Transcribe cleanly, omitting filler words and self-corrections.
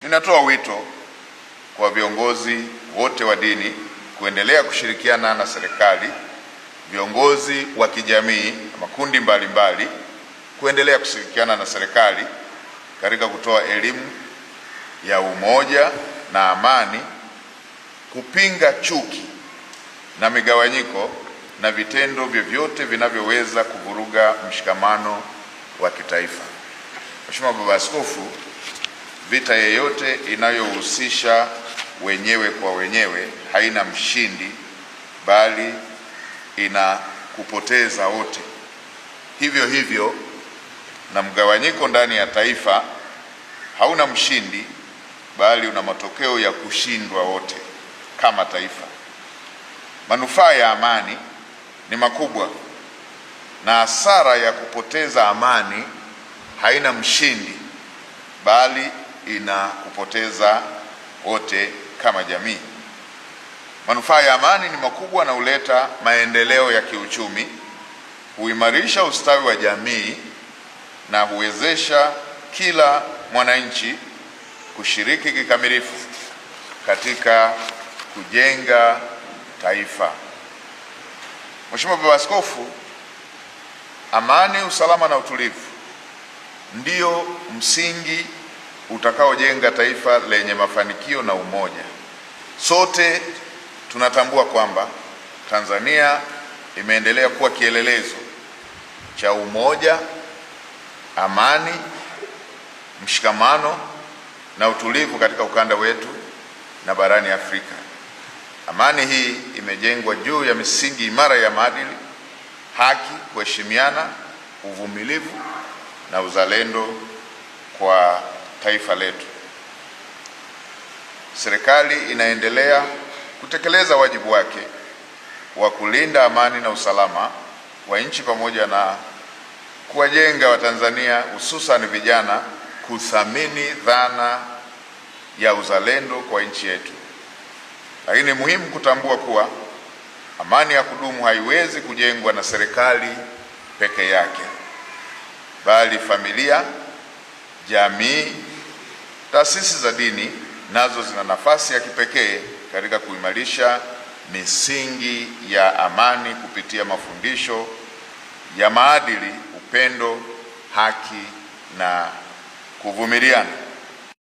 Ninatoa wito kwa viongozi wote wa dini kuendelea kushirikiana na serikali, viongozi wa kijamii na makundi mbalimbali kuendelea kushirikiana na serikali katika kutoa elimu ya umoja na amani, kupinga chuki na migawanyiko na vitendo vyovyote vinavyoweza kuvuruga mshikamano wa kitaifa. Mheshimiwa Baba Askofu, vita yeyote inayohusisha wenyewe kwa wenyewe haina mshindi, bali ina kupoteza wote. Hivyo hivyo na mgawanyiko ndani ya taifa hauna mshindi, bali una matokeo ya kushindwa wote kama taifa. Manufaa ya amani ni makubwa, na hasara ya kupoteza amani haina mshindi, bali ina kupoteza wote kama jamii. Manufaa ya amani ni makubwa na huleta maendeleo ya kiuchumi, huimarisha ustawi wa jamii na huwezesha kila mwananchi kushiriki kikamilifu katika kujenga taifa. Mheshimiwa Baba Askofu, amani, usalama na utulivu ndio msingi utakaojenga taifa lenye mafanikio na umoja. Sote tunatambua kwamba Tanzania imeendelea kuwa kielelezo cha umoja, amani, mshikamano na utulivu katika ukanda wetu na barani Afrika. Amani hii imejengwa juu ya misingi imara ya maadili, haki, kuheshimiana, uvumilivu na uzalendo kwa taifa letu. Serikali inaendelea kutekeleza wajibu wake wa kulinda amani na usalama wa nchi pamoja na kuwajenga Watanzania hususan vijana kuthamini dhana ya uzalendo kwa nchi yetu. Lakini ni muhimu kutambua kuwa amani ya kudumu haiwezi kujengwa na serikali peke yake, bali familia, jamii, taasisi za dini nazo zina nafasi ya kipekee katika kuimarisha misingi ya amani kupitia mafundisho ya maadili, upendo, haki na kuvumiliana.